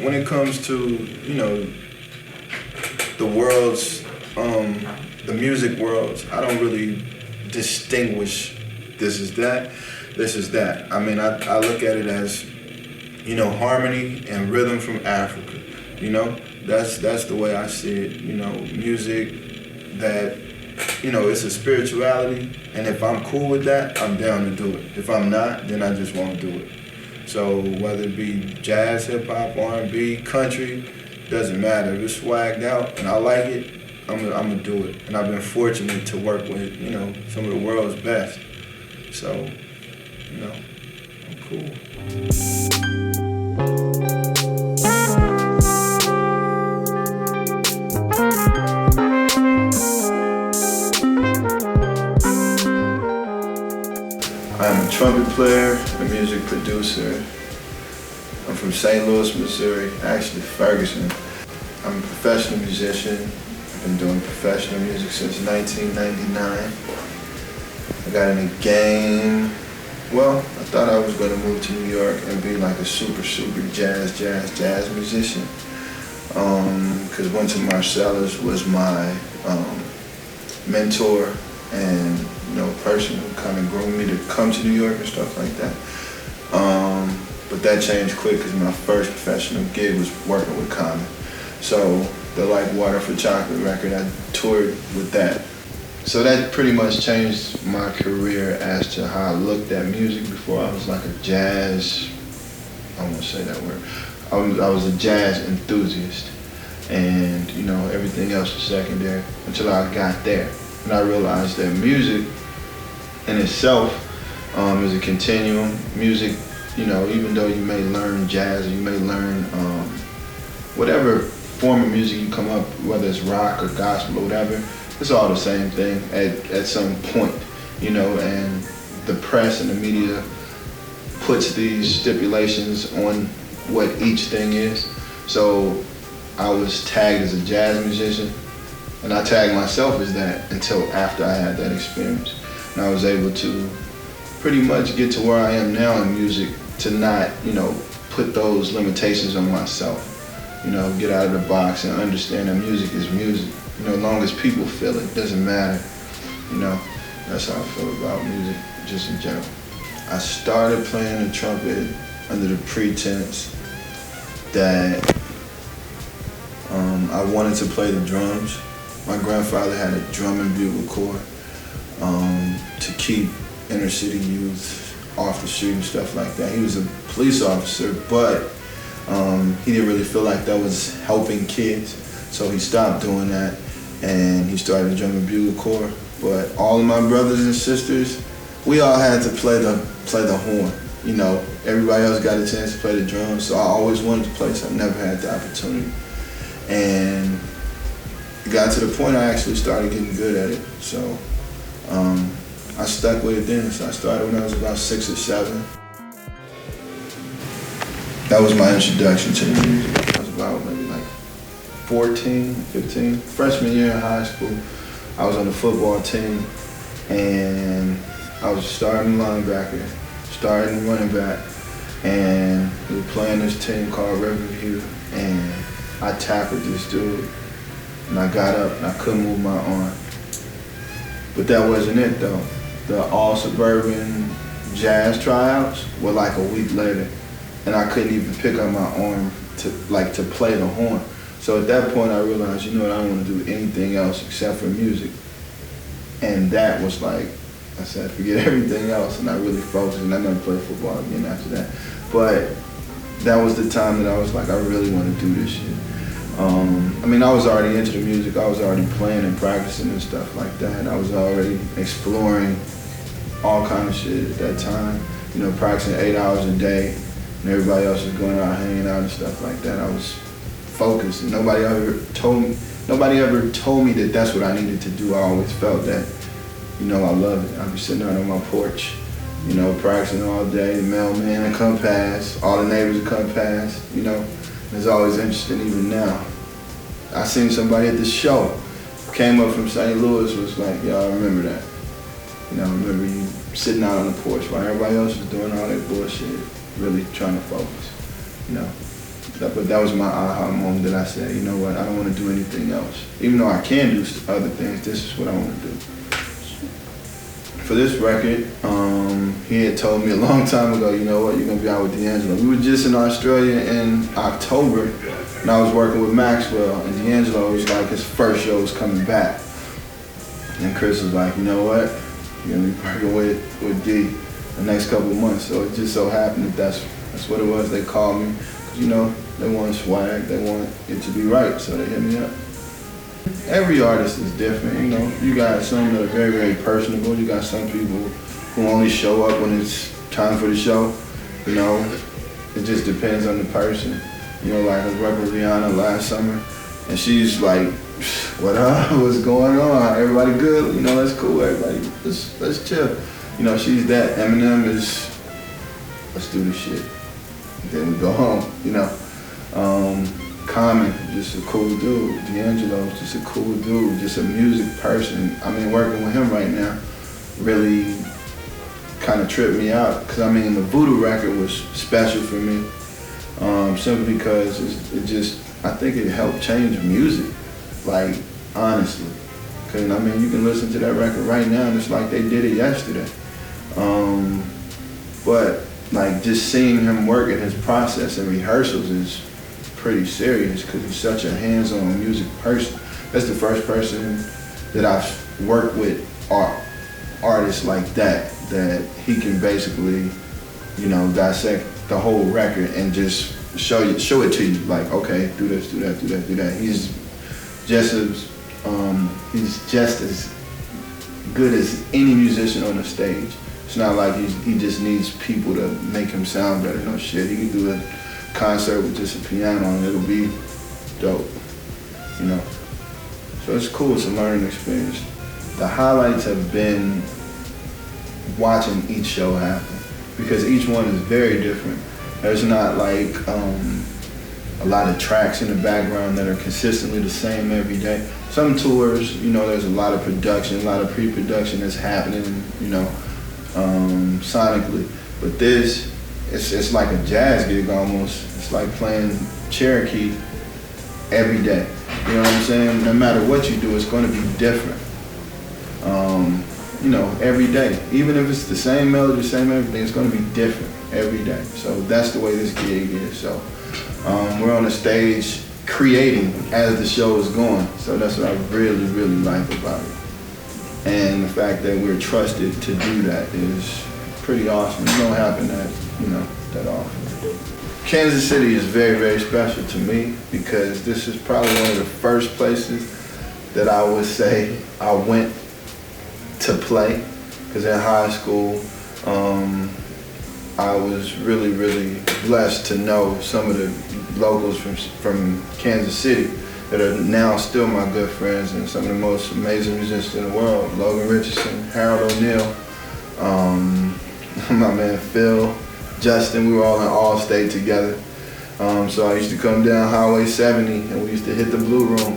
When it comes to, you know, the worlds, the music worlds, I don't really distinguish this is that, this is that. I mean, I look at it as, you know, harmony and rhythm from Africa, you know? That's the way I see it, you know, music that, you know, it's a spirituality, and if I'm cool with that, I'm down to do it. If I'm not, then I just won't do it. So whether it be jazz, hip hop, R&B, country, doesn't matter. If it's swagged out and I like it, I'm gonna do it. And I've been fortunate to work with, you know, some of the world's best. So, you know, I'm cool. I'm a trumpet player, a music producer. I'm from St. Louis, Missouri, actually Ferguson. I'm a professional musician. I've been doing professional music since 1999. I got in a game. Well, I thought I was going to move to New York and be like a super jazz musician. Because Wynton Marsalis was my mentor and, you know, person who kind of groomed me to come to New York and stuff like that. But that changed quick because my first professional gig was working with Common. So the Like Water for Chocolate record, I toured with that. So that pretty much changed my career as to how I looked at music. Before I was like a jazz, I won't say that word, I was a jazz enthusiast. And, you know, everything else was secondary until I got there. And I realized that music in itself is a continuum. Music, you know, even though you may learn jazz or you may learn whatever form of music you come up, whether it's rock or gospel or whatever, it's all the same thing at some point, you know, and the press and the media puts these stipulations on what each thing is. So I was tagged as a jazz musician, and I tagged myself as that until after I had that experience. And I was able to pretty much get to where I am now in music, to not, you know, put those limitations on myself. You know, get out of the box and understand that music is music. You know, as long as people feel it, doesn't matter. You know, that's how I feel about music, just in general. I started playing the trumpet under the pretense that I wanted to play the drums. My grandfather had a drum and bugle corps to keep inner city youth off the street and stuff like that. He was a police officer, but he didn't really feel like that was helping kids, so he stopped doing that and he started a drum and bugle corps. But all of my brothers and sisters, we all had to play the horn. You know, everybody else got a chance to play the drums, so I always wanted to play, so I never had the opportunity. And it got to the point I actually started getting good at it. So I stuck with it then. So I started when I was about 6 or 7. That was my introduction to the music. I was about maybe like 14, 15. Freshman year in high school, I was on the football team, and I was starting linebacker, starting running back, and we were playing this team called Riverview, and I tackled this dude, and I got up and I couldn't move my arm. But that wasn't it though. The all suburban jazz tryouts were like a week later, and I couldn't even pick up my arm to play the horn. So at that point I realized, you know what, I don't want to do anything else except for music. And that was like, I said, forget everything else, and I really focused, and I never played football again after that. But that was the time that I was like, I really want to do this shit. I mean, I was already into the music. I was already playing and practicing and stuff like that. I was already exploring all kind of shit at that time. You know, practicing 8 hours a day, and everybody else was going out hanging out and stuff like that. I was focused, and nobody ever told me that that's what I needed to do. I always felt that, you know, I love it. I'd be sitting out on my porch, you know, practicing all day. The mailman would come past, all the neighbors would come past, you know. It's always interesting even now. I seen somebody at the show, came up from St. Louis, was like, yo, I remember that. You know, I remember you sitting out on the porch while everybody else was doing all that bullshit, really trying to focus, you know. But that was my aha moment that I said, you know what, I don't want to do anything else. Even though I can do other things, this is what I want to do. For this record, he had told me a long time ago, you know what, you're going to be out with D'Angelo. We were just in Australia in October, and I was working with Maxwell, and D'Angelo was like, his first show was coming back. And Chris was like, you know what, you're going to be working with D the next couple of months. So it just so happened that that's what it was. They called me, because, you know, they want swag, they want it to be right, so they hit me up. Every artist is different, you know. You got some that are very, very personable. You got some people who only show up when it's time for the show. You know, it just depends on the person. You know, like I was working with Rihanna last summer, and she's like, "What up? What's going on? Everybody good? You know, that's cool. Everybody, let's chill." You know, she's that. Eminem is, let's do this shit. Then we go home. You know. Common, just a cool dude. D'Angelo's just a cool dude, just a music person. I mean, working with him right now really kind of tripped me out, because I mean, the Voodoo record was special for me, simply because I think it helped change music, like, honestly. Because, I mean, you can listen to that record right now and it's like they did it yesterday. But, like, just seeing him work in his process and rehearsals is pretty serious, because he's such a hands-on music person. That's the first person that I've worked with artists like that he can basically, you know, dissect the whole record and just show it to you, like, okay, do this, do that, do that, do that. He's just as good as any musician on the stage. It's not like he just needs people to make him sound better. No shit, he can do a concert with just a piano and it'll be dope, you know. So it's cool, it's a learning experience. The highlights have been watching each show happen, because each one is very different. There's not like a lot of tracks in the background that are consistently the same every day. Some tours, you know, there's a lot of production, a lot of pre-production that's happening, you know, sonically. But this, it's like a jazz gig almost. It's like playing Cherokee every day. You know what I'm saying? No matter what you do, it's going to be different. You know, every day. Even if it's the same melody, same everything, it's going to be different every day. So that's the way this gig is. So we're on the stage creating as the show is going. So that's what I really, really like about it. And the fact that we're trusted to do that is pretty awesome. It don't happen that often. Kansas City is very, very special to me, because this is probably one of the first places that I would say I went to play. Because in high school, I was really, really blessed to know some of the locals from Kansas City that are now still my good friends, and some of the most amazing musicians in the world. Logan Richardson, Harold O'Neal, my man Phil, Justin, we were all in All-State together. So I used to come down Highway 70 and we used to hit the Blue Room.